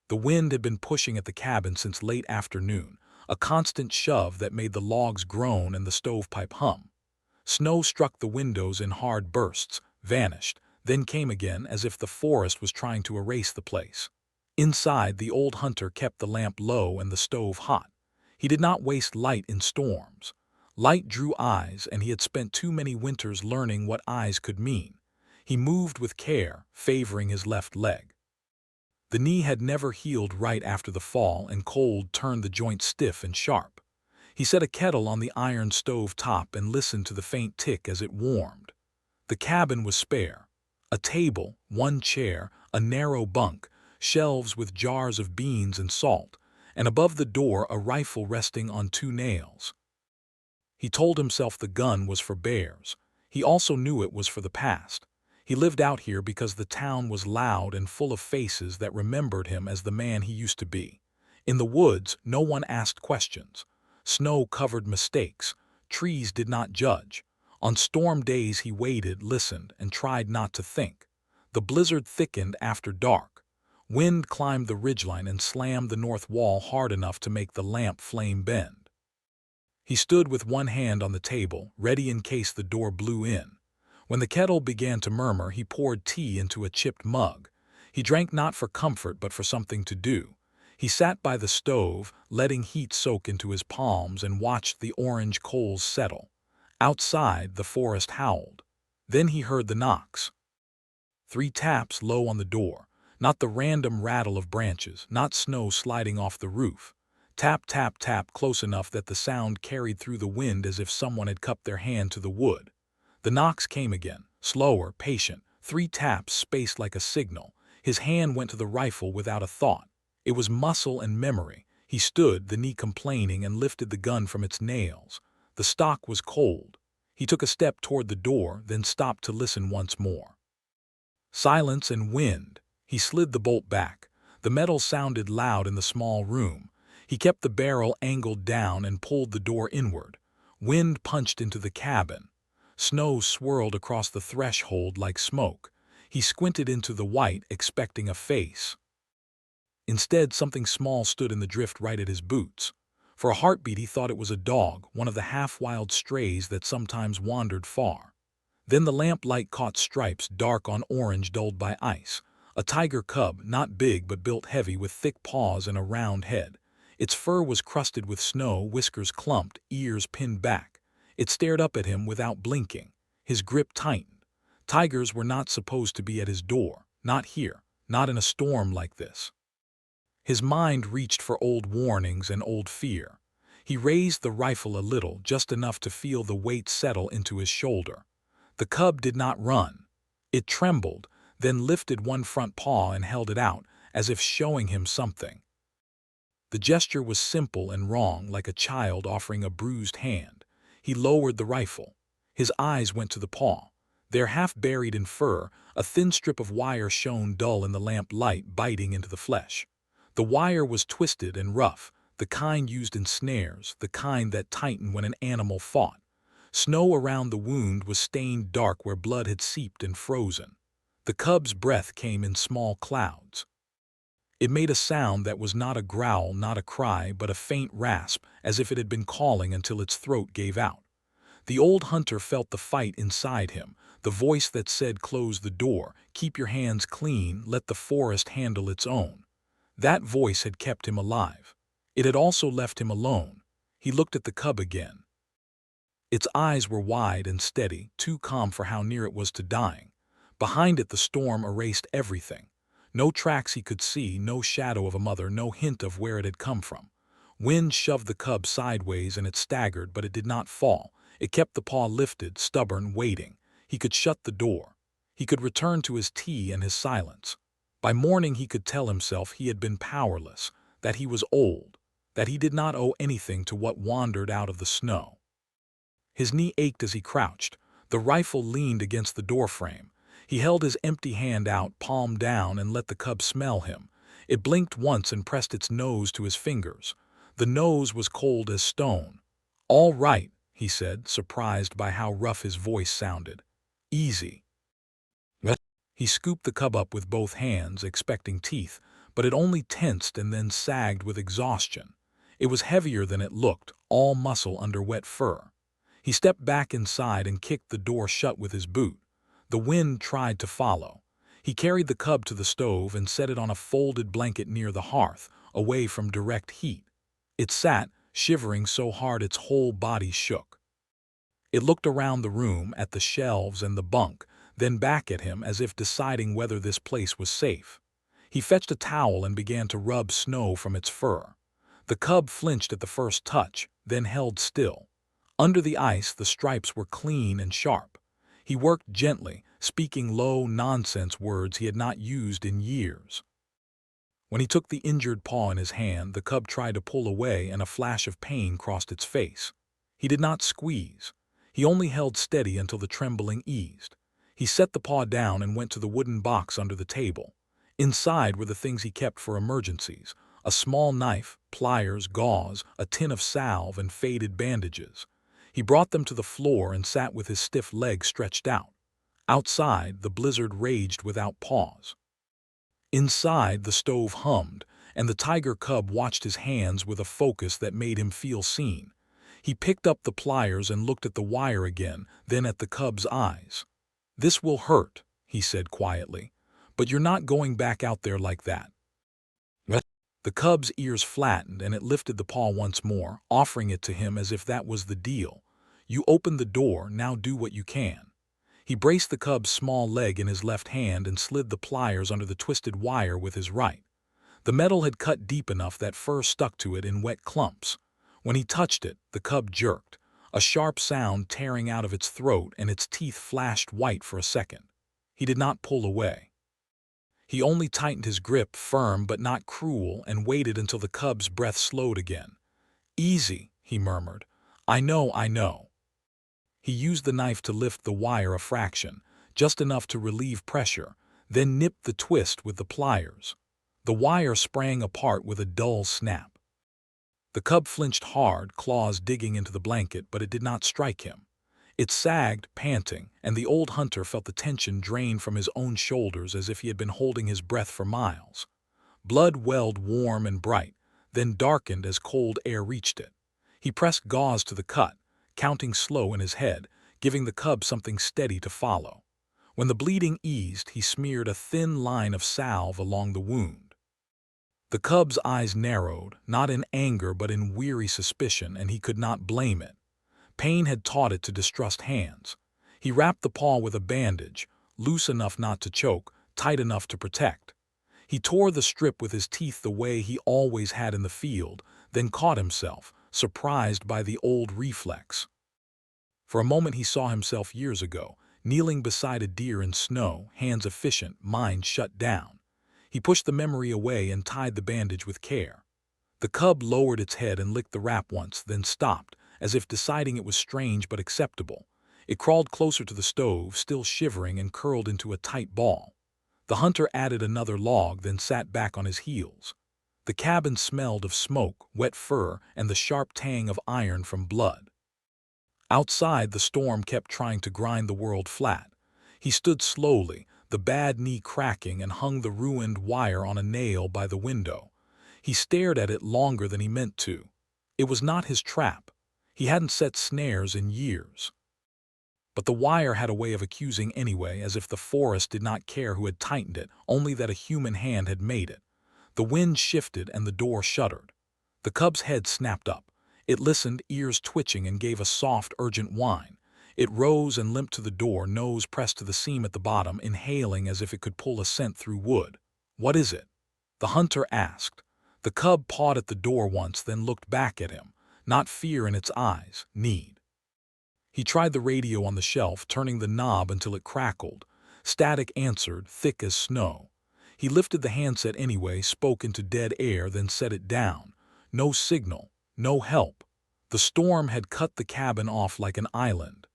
The wind had been pushing at the cabin since late afternoon, a constant shove that made the logs groan and the stovepipe hum. Snow struck the windows in hard bursts, vanished, then came again as if the forest was trying to erase the place. Inside, the old hunter kept the lamp low and the stove hot. He did not waste light in storms. Light drew eyes, and he had spent too many winters learning what eyes could mean. He moved with care, favoring his left leg. The knee had never healed right after the fall, and cold turned the joint stiff and sharp. He set a kettle on the iron stove top and listened to the faint tick as it warmed. The cabin was spare. A table, one chair, a narrow bunk, shelves with jars of beans and salt, and above the door a rifle resting on two nails. He told himself the gun was for bears. He also knew it was for the past. He lived out here because the town was loud and full of faces that remembered him as the man he used to be. In the woods, no one asked questions. Snow covered mistakes. Trees did not judge. On storm days he waited, listened, and tried not to think. The blizzard thickened after dark. Wind climbed the ridgeline and slammed the north wall hard enough to make the lamp flame bend. He stood with one hand on the table, ready in case the door blew in. When the kettle began to murmur, he poured tea into a chipped mug. He drank not for comfort but for something to do. He sat by the stove, letting heat soak into his palms, and watched the orange coals settle. Outside, the forest howled. Then he heard the knocks. 3 taps low on the door, not the random rattle of branches, not snow sliding off the roof. Tap, tap, tap, close enough that the sound carried through the wind as if someone had cupped their hand to the wood. The knocks came again, slower, patient, 3 taps spaced like a signal. His hand went to the rifle without a thought. It was muscle and memory. He stood, the knee complaining, and lifted the gun from its nails. The stock was cold. He took a step toward the door, then stopped to listen once more. Silence and wind. He slid the bolt back. The metal sounded loud in the small room. He kept the barrel angled down and pulled the door inward. Wind punched into the cabin. Snow swirled across the threshold like smoke. He squinted into the white, expecting a face. Instead, something small stood in the drift right at his boots. For a heartbeat he thought it was a dog, one of the half-wild strays that sometimes wandered far. Then the lamplight caught stripes dark on orange dulled by ice. A tiger cub, not big but built heavy, with thick paws and a round head. Its fur was crusted with snow, whiskers clumped, ears pinned back. It stared up at him without blinking. His grip tightened. Tigers were not supposed to be at his door, not here, not in a storm like this. His mind reached for old warnings and old fear. He raised the rifle a little, just enough to feel the weight settle into his shoulder. The cub did not run. It trembled, then lifted one front paw and held it out, as if showing him something. The gesture was simple and wrong, like a child offering a bruised hand. He lowered the rifle. His eyes went to the paw. There, half buried in fur, a thin strip of wire shone dull in the lamp light, biting into the flesh. The wire was twisted and rough, the kind used in snares, the kind that tightened when an animal fought. Snow around the wound was stained dark where blood had seeped and frozen. The cub's breath came in small clouds. It made a sound that was not a growl, not a cry, but a faint rasp, as if it had been calling until its throat gave out. The old hunter felt the fight inside him, the voice that said, "Close the door, keep your hands clean, let the forest handle its own." That voice had kept him alive. It had also left him alone. He looked at the cub again. Its eyes were wide and steady, too calm for how near it was to dying. Behind it the storm erased everything. No tracks he could see, no shadow of a mother, no hint of where it had come from. Wind shoved the cub sideways and it staggered, but it did not fall. It kept the paw lifted, stubborn, waiting. He could shut the door. He could return to his tea and his silence. By morning he could tell himself he had been powerless, that he was old, that he did not owe anything to what wandered out of the snow. His knee ached as he crouched. The rifle leaned against the doorframe. He held his empty hand out, palm down, and let the cub smell him. It blinked once and pressed its nose to his fingers. The nose was cold as stone. "All right," he said, surprised by how rough his voice sounded. "Easy." He scooped the cub up with both hands, expecting teeth, but it only tensed and then sagged with exhaustion. It was heavier than it looked, all muscle under wet fur. He stepped back inside and kicked the door shut with his boot. The wind tried to follow. He carried the cub to the stove and set it on a folded blanket near the hearth, away from direct heat. It sat, shivering so hard its whole body shook. It looked around the room, at the shelves and the bunk, then back at him as if deciding whether this place was safe. He fetched a towel and began to rub snow from its fur. The cub flinched at the first touch, then held still. Under the ice, the stripes were clean and sharp. He worked gently, speaking low, nonsense words he had not used in years. When he took the injured paw in his hand, the cub tried to pull away and a flash of pain crossed its face. He did not squeeze. He only held steady until the trembling eased. He set the paw down and went to the wooden box under the table. Inside were the things he kept for emergencies: a small knife, pliers, gauze, a tin of salve, and faded bandages. He brought them to the floor and sat with his stiff legs stretched out. Outside, the blizzard raged without pause. Inside, the stove hummed, and the tiger cub watched his hands with a focus that made him feel seen. He picked up the pliers and looked at the wire again, then at the cub's eyes. "This will hurt," he said quietly, "but you're not going back out there like that." What? The cub's ears flattened and it lifted the paw once more, offering it to him as if that was the deal. "You opened the door, now do what you can." He braced the cub's small leg in his left hand and slid the pliers under the twisted wire with his right. The metal had cut deep enough that fur stuck to it in wet clumps. When he touched it, the cub jerked, a sharp sound tearing out of its throat, and its teeth flashed white for a second. He did not pull away. He only tightened his grip, firm but not cruel, and waited until the cub's breath slowed again. "Easy," he murmured. I know." He used the knife to lift the wire a fraction, just enough to relieve pressure, then nipped the twist with the pliers. The wire sprang apart with a dull snap. The cub flinched hard, claws digging into the blanket, but it did not strike him. It sagged, panting, and the old hunter felt the tension drain from his own shoulders as if he had been holding his breath for miles. Blood welled warm and bright, then darkened as cold air reached it. He pressed gauze to the cut, counting slow in his head, giving the cub something steady to follow. When the bleeding eased, he smeared a thin line of salve along the wound. The cub's eyes narrowed, not in anger but in weary suspicion, and he could not blame it. Pain had taught it to distrust hands. He wrapped the paw with a bandage, loose enough not to choke, tight enough to protect. He tore the strip with his teeth the way he always had in the field, then caught himself, surprised by the old reflex. For a moment he saw himself years ago, kneeling beside a deer in snow, hands efficient, mind shut down. He pushed the memory away and tied the bandage with care. The cub lowered its head and licked the wrap once, then stopped, as if deciding it was strange but acceptable. It crawled closer to the stove, still shivering, and curled into a tight ball. The hunter added another log, then sat back on his heels. The cabin smelled of smoke, wet fur, and the sharp tang of iron from blood. Outside, the storm kept trying to grind the world flat. He stood slowly, the bad knee cracking, and hung the ruined wire on a nail by the window. He stared at it longer than he meant to. It was not his trap. He hadn't set snares in years. But the wire had a way of accusing anyway, as if the forest did not care who had tightened it, only that a human hand had made it. The wind shifted and the door shuddered. The cub's head snapped up. It listened, ears twitching, and gave a soft, urgent whine. It rose and limped to the door, nose pressed to the seam at the bottom, inhaling as if it could pull a scent through wood. "What is it?" the hunter asked. The cub pawed at the door once, then looked back at him, not fear in its eyes, need. He tried the radio on the shelf, turning the knob until it crackled. Static answered, thick as snow. He lifted the handset anyway, spoke into dead air, then set it down. No signal, no help. The storm had cut the cabin off like an island.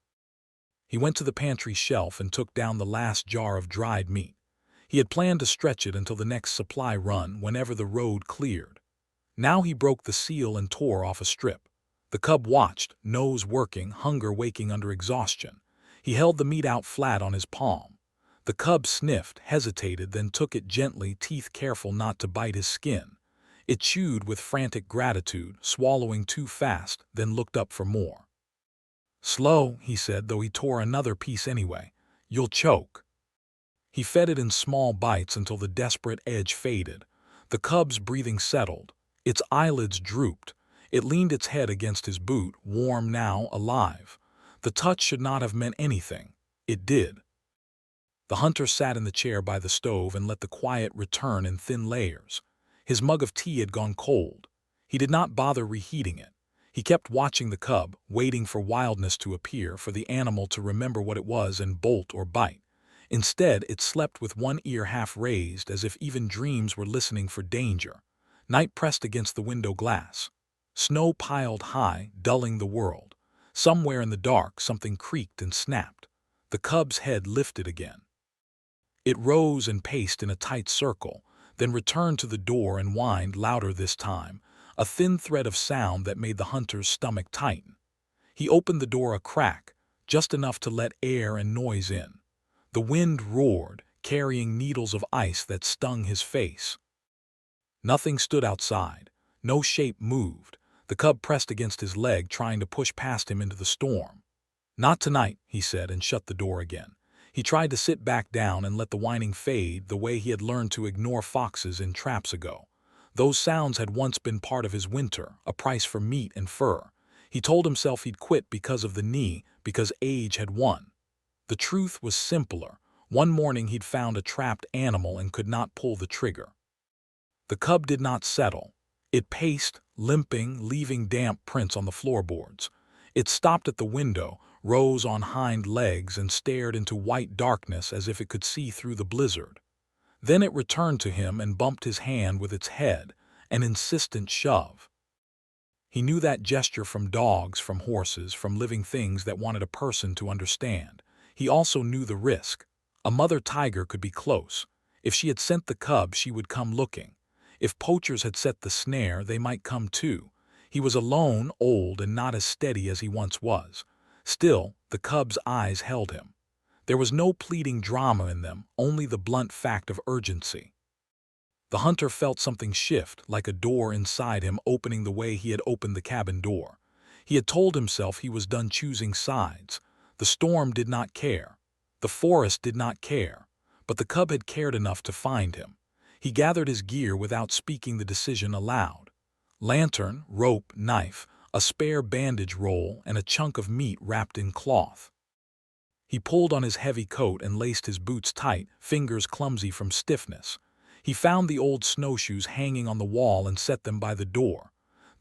He went to the pantry shelf and took down the last jar of dried meat. He had planned to stretch it until the next supply run, whenever the road cleared. Now he broke the seal and tore off a strip. The cub watched, nose working, hunger waking under exhaustion. He held the meat out flat on his palm. The cub sniffed, hesitated, then took it gently, teeth careful not to bite his skin. It chewed with frantic gratitude, swallowing too fast, then looked up for more. "Slow," he said, though he tore another piece anyway. "You'll choke." He fed it in small bites until the desperate edge faded. The cub's breathing settled. Its eyelids drooped. It leaned its head against his boot, warm now, alive. The touch should not have meant anything. It did. The hunter sat in the chair by the stove and let the quiet return in thin layers. His mug of tea had gone cold. He did not bother reheating it. He kept watching the cub, waiting for wildness to appear, for the animal to remember what it was and bolt or bite. Instead, it slept with one ear half raised, as if even dreams were listening for danger. Night pressed against the window glass. Snow piled high, dulling the world. Somewhere in the dark, something creaked and snapped. The cub's head lifted again. It rose and paced in a tight circle, then returned to the door and whined louder this time, a thin thread of sound that made the hunter's stomach tighten. He opened the door a crack, just enough to let air and noise in. The wind roared, carrying needles of ice that stung his face. Nothing stood outside. No shape moved. The cub pressed against his leg, trying to push past him into the storm. "Not tonight," he said, and shut the door again. He tried to sit back down and let the whining fade, the way he had learned to ignore foxes in traps ago. Those sounds had once been part of his winter, a price for meat and fur. He told himself he'd quit because of the knee, because age had won. The truth was simpler. One morning he'd found a trapped animal and could not pull the trigger. The cub did not settle. It paced, limping, leaving damp prints on the floorboards. It stopped at the window, rose on hind legs, and stared into white darkness as if it could see through the blizzard. Then it returned to him and bumped his hand with its head, an insistent shove. He knew that gesture from dogs, from horses, from living things that wanted a person to understand. He also knew the risk. A mother tiger could be close. If she had sent the cub, she would come looking. If poachers had set the snare, they might come too. He was alone, old, and not as steady as he once was. Still, the cub's eyes held him. There was no pleading drama in them, only the blunt fact of urgency. The hunter felt something shift, like a door inside him opening the way he had opened the cabin door. He had told himself he was done choosing sides. The storm did not care. The forest did not care. But the cub had cared enough to find him. He gathered his gear without speaking the decision aloud. Lantern, rope, knife, a spare bandage roll, and a chunk of meat wrapped in cloth. He pulled on his heavy coat and laced his boots tight, fingers clumsy from stiffness. He found the old snowshoes hanging on the wall and set them by the door.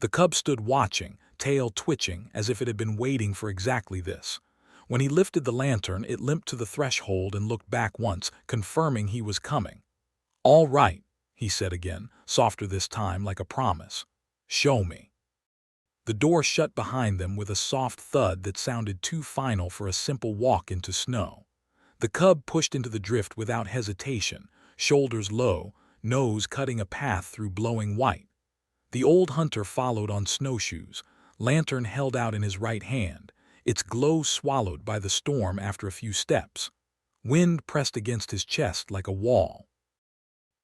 The cub stood watching, tail twitching, as if it had been waiting for exactly this. When he lifted the lantern, it limped to the threshold and looked back once, confirming he was coming. "All right," he said again, softer this time, like a promise. "Show me." The door shut behind them with a soft thud that sounded too final for a simple walk into snow. The cub pushed into the drift without hesitation, shoulders low, nose cutting a path through blowing white. The old hunter followed on snowshoes, lantern held out in his right hand, its glow swallowed by the storm after a few steps. Wind pressed against his chest like a wall.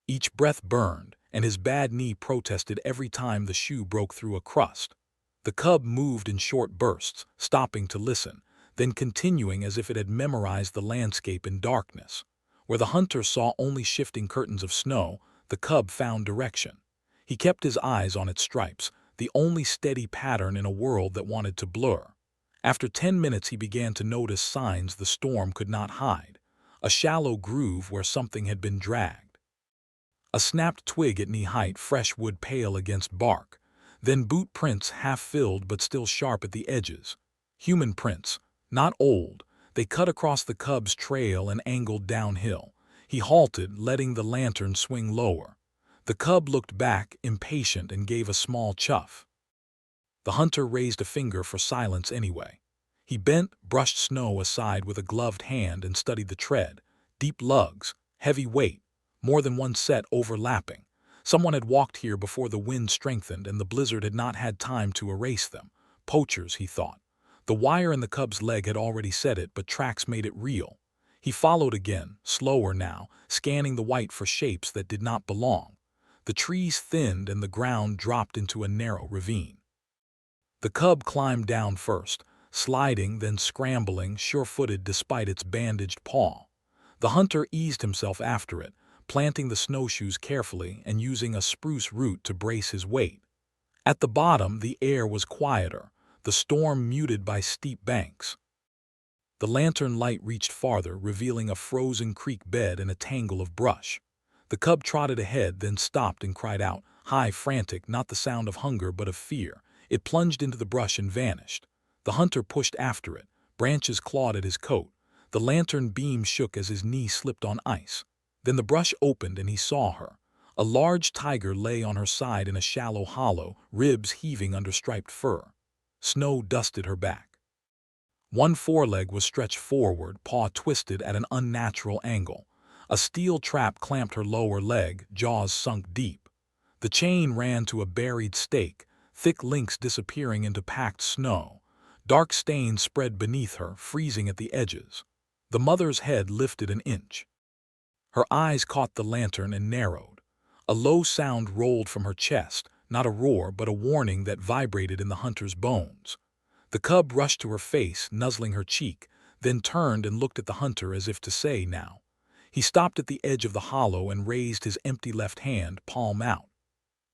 Each breath burned, and his bad knee protested every time the shoe broke through a crust. The cub moved in short bursts, stopping to listen, then continuing as if it had memorized the landscape in darkness. Where the hunter saw only shifting curtains of snow, the cub found direction. He kept his eyes on its stripes, the only steady pattern in a world that wanted to blur. After 10 minutes he began to notice signs the storm could not hide. A shallow groove where something had been dragged. A snapped twig at knee-height, fresh wood pale against bark. Then boot prints half-filled but still sharp at the edges. Human prints, not old. They cut across the cub's trail and angled downhill. He halted, letting the lantern swing lower. The cub looked back, impatient, and gave a small chuff. The hunter raised a finger for silence anyway. He bent, brushed snow aside with a gloved hand, and studied the tread. Deep lugs, heavy weight, more than one set overlapping. Someone had walked here before the wind strengthened and the blizzard had not had time to erase them. Poachers, he thought. The wire in the cub's leg had already said it, but tracks made it real. He followed again, slower now, scanning the white for shapes that did not belong. The trees thinned and the ground dropped into a narrow ravine. The cub climbed down first, sliding, then scrambling, sure-footed despite its bandaged paw. The hunter eased himself after it, planting the snowshoes carefully and using a spruce root to brace his weight. At the bottom, the air was quieter, the storm muted by steep banks. The lantern light reached farther, revealing a frozen creek bed and a tangle of brush. The cub trotted ahead, then stopped and cried out, high, frantic, not the sound of hunger but of fear. It plunged into the brush and vanished. The hunter pushed after it. Branches clawed at his coat. The lantern beam shook as his knee slipped on ice. Then the brush opened and he saw her. A large tiger lay on her side in a shallow hollow, ribs heaving under striped fur. Snow dusted her back. One foreleg was stretched forward, paw twisted at an unnatural angle. A steel trap clamped her lower leg, jaws sunk deep. The chain ran to a buried stake, thick links disappearing into packed snow. Dark stains spread beneath her, freezing at the edges. The mother's head lifted an inch. Her eyes caught the lantern and narrowed. A low sound rolled from her chest, not a roar but a warning that vibrated in the hunter's bones. The cub rushed to her face, nuzzling her cheek, then turned and looked at the hunter as if to say, now. He stopped at the edge of the hollow and raised his empty left hand, palm out.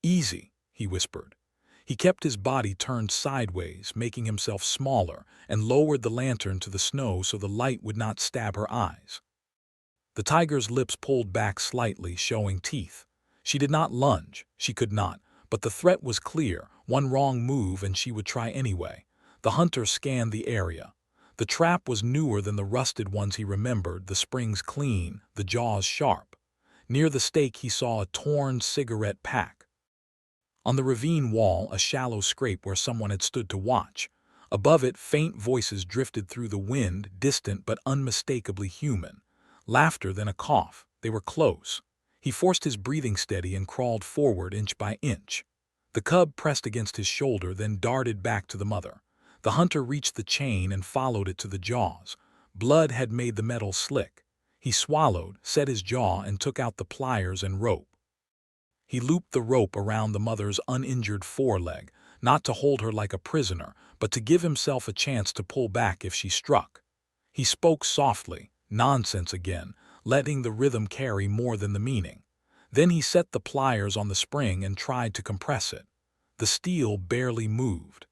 Easy, he whispered. He kept his body turned sideways, making himself smaller, and lowered the lantern to the snow so the light would not stab her eyes. The tiger's lips pulled back slightly, showing teeth. She did not lunge, she could not, but the threat was clear. One wrong move and she would try anyway. The hunter scanned the area. The trap was newer than the rusted ones he remembered, the springs clean, the jaws sharp. Near the stake he saw a torn cigarette pack. On the ravine wall, a shallow scrape where someone had stood to watch. Above it, faint voices drifted through the wind, distant but unmistakably human. Laughter, then a cough. They were close. He forced his breathing steady and crawled forward inch by inch. The cub pressed against his shoulder, then darted back to the mother. The hunter reached the chain and followed it to the jaws. Blood had made the metal slick. He swallowed, set his jaw, and took out the pliers and rope. He looped the rope around the mother's uninjured foreleg, not to hold her like a prisoner, but to give himself a chance to pull back if she struck. He spoke softly, nonsense again, letting the rhythm carry more than the meaning. Then he set the pliers on the spring and tried to compress it. The steel barely moved.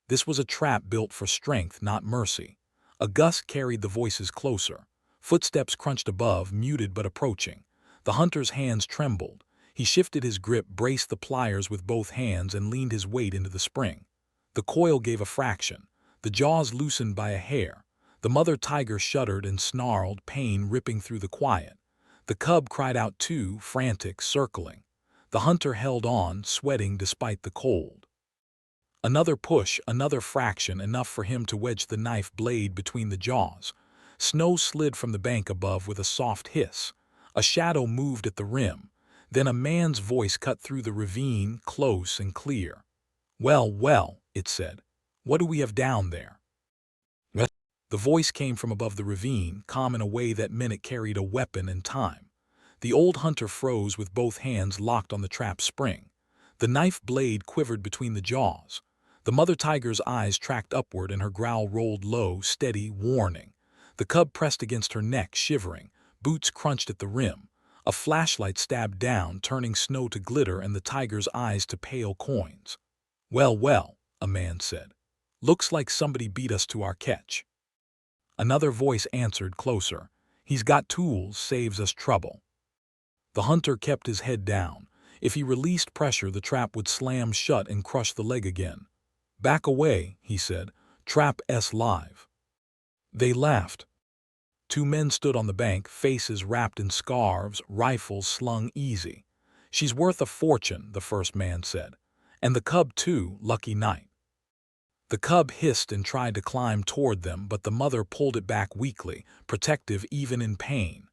This was a trap built for strength, not mercy. A gust carried the voices closer. Footsteps crunched above, muted but approaching. The hunter's hands trembled. He shifted his grip, braced the pliers with both hands, and leaned his weight into the spring. The coil gave a fraction. The jaws loosened by a hair. The mother tiger shuddered and snarled, pain ripping through the quiet. The cub cried out too, frantic, circling. The hunter held on, sweating despite the cold. Another push, another fraction, enough for him to wedge the knife blade between the jaws. Snow slid from the bank above with a soft hiss. A shadow moved at the rim. Then a man's voice cut through the ravine, close and clear. "Well, well," it said. "What do we have down there?" The voice came from above the ravine, calm in a way that meant it carried a weapon and time. The old hunter froze with both hands locked on the trap spring. The knife blade quivered between the jaws. The mother tiger's eyes tracked upward and her growl rolled low, steady, warning. The cub pressed against her neck, shivering. Boots crunched at the rim. A flashlight stabbed down, turning snow to glitter and the tiger's eyes to pale coins. "Well, well," a man said. "Looks like somebody beat us to our catch." Another voice answered, closer. "He's got tools, saves us trouble." The hunter kept his head down. If he released pressure, the trap would slam shut and crush the leg again. "Back away," he said. "Trap-s live." They laughed. Two men stood on the bank, faces wrapped in scarves, rifles slung easy. "She's worth a fortune," the first man said. "And the cub too, lucky night." The cub hissed and tried to climb toward them, but the mother pulled it back weakly, protective even in pain.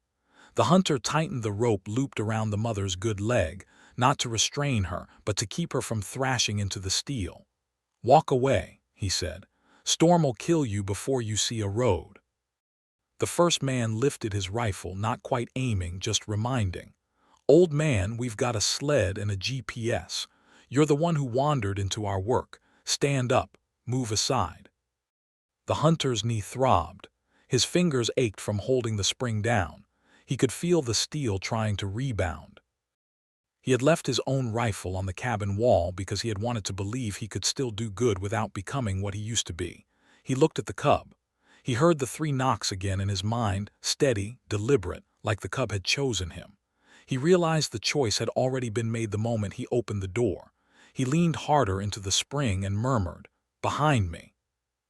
The hunter tightened the rope looped around the mother's good leg, not to restrain her, but to keep her from thrashing into the steel. "Walk away," he said. "Storm'll kill you before you see a road." The first man lifted his rifle, not quite aiming, just reminding. "Old man, we've got a sled and a GPS. You're the one who wandered into our work. Stand up, move aside." The hunter's knee throbbed. His fingers ached from holding the spring down. He could feel the steel trying to rebound. He had left his own rifle on the cabin wall because he had wanted to believe he could still do good without becoming what he used to be. He looked at the cub. He heard the 3 knocks again in his mind, steady, deliberate, like the cub had chosen him. He realized the choice had already been made the moment he opened the door. He leaned harder into the spring and murmured, "Behind me."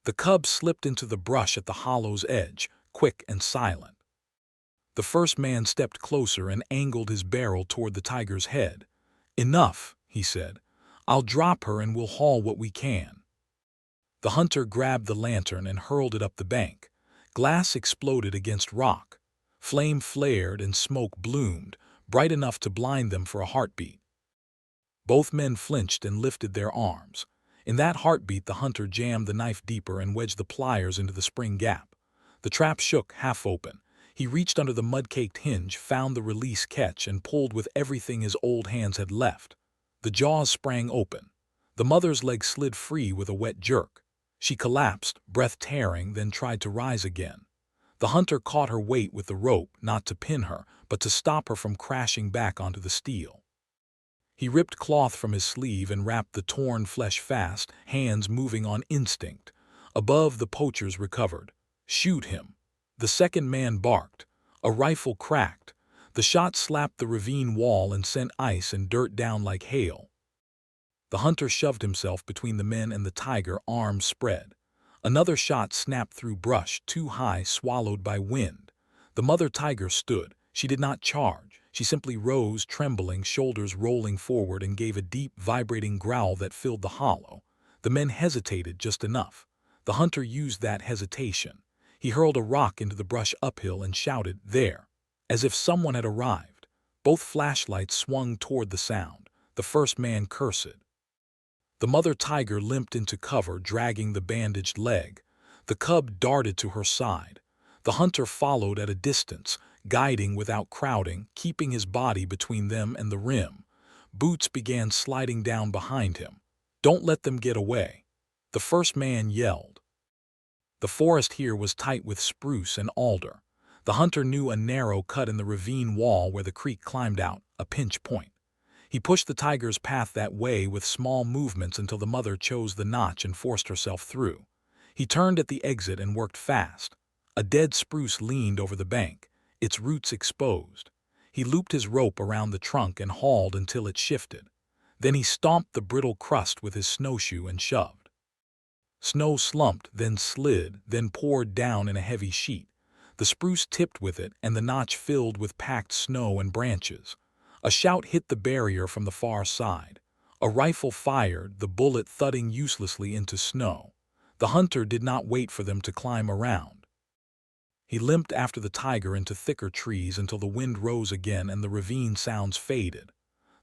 The cub slipped into the brush at the hollow's edge, quick and silent. The first man stepped closer and angled his barrel toward the tiger's head. "Enough," he said. "I'll drop her and we'll haul what we can." The hunter grabbed the lantern and hurled it up the bank. Glass exploded against rock. Flame flared and smoke bloomed, bright enough to blind them for a heartbeat. Both men flinched and lifted their arms. In that heartbeat, the hunter jammed the knife deeper and wedged the pliers into the spring gap. The trap shook half open. He reached under the mud-caked hinge, found the release catch, and pulled with everything his old hands had left. The jaws sprang open. The mother's leg slid free with a wet jerk. She collapsed, breath tearing, then tried to rise again. The hunter caught her weight with the rope, not to pin her, but to stop her from crashing back onto the steel. He ripped cloth from his sleeve and wrapped the torn flesh fast, hands moving on instinct. Above, the poachers recovered. "Shoot him." The second man barked. A rifle cracked. The shot slapped the ravine wall and sent ice and dirt down like hail. The hunter shoved himself between the men and the tiger, arms spread. Another shot snapped through brush, too high, swallowed by wind. The mother tiger stood. She did not charge. She simply rose, trembling, shoulders rolling forward, and gave a deep, vibrating growl that filled the hollow. The men hesitated just enough. The hunter used that hesitation. He hurled a rock into the brush uphill and shouted, "There!" as if someone had arrived. Both flashlights swung toward the sound. The first man cursed. The mother tiger limped into cover, dragging the bandaged leg. The cub darted to her side. The hunter followed at a distance, guiding without crowding, keeping his body between them and the rim. Boots began sliding down behind him. "Don't let them get away," the first man yelled. The forest here was tight with spruce and alder. The hunter knew a narrow cut in the ravine wall where the creek climbed out, a pinch point. He pushed the tiger's path that way with small movements until the mother chose the notch and forced herself through. He turned at the exit and worked fast. A dead spruce leaned over the bank, its roots exposed. He looped his rope around the trunk and hauled until it shifted. Then he stomped the brittle crust with his snowshoe and shoved. Snow slumped, then slid, then poured down in a heavy sheet. The spruce tipped with it, and the notch filled with packed snow and branches. A shout hit the barrier from the far side. A rifle fired, the bullet thudding uselessly into snow. The hunter did not wait for them to climb around. He limped after the tiger into thicker trees until the wind rose again and the ravine sounds faded.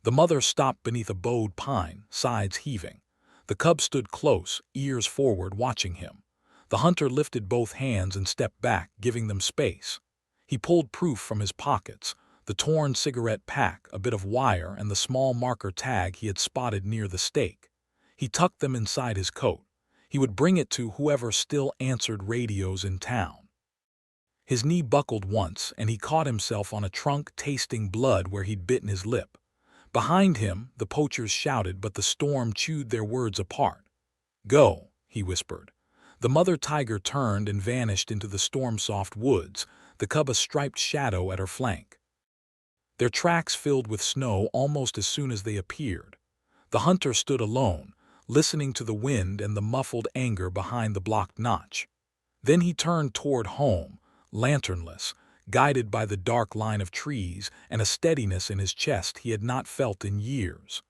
The mother stopped beneath a bowed pine, sides heaving. The cub stood close, ears forward, watching him. The hunter lifted both hands and stepped back, giving them space. He pulled proof from his pockets, the torn cigarette pack, a bit of wire, and the small marker tag he had spotted near the stake. He tucked them inside his coat. He would bring it to whoever still answered radios in town. His knee buckled once, and he caught himself on a trunk tasting blood where he'd bitten his lip. Behind him, the poachers shouted, but the storm chewed their words apart. "Go," he whispered. The mother tiger turned and vanished into the storm-soft woods, the cub a striped shadow at her flank. Their tracks filled with snow almost as soon as they appeared. The hunter stood alone, listening to the wind and the muffled anger behind the blocked notch. Then he turned toward home, lanternless, guided by the dark line of trees and a steadiness in his chest he had not felt in years.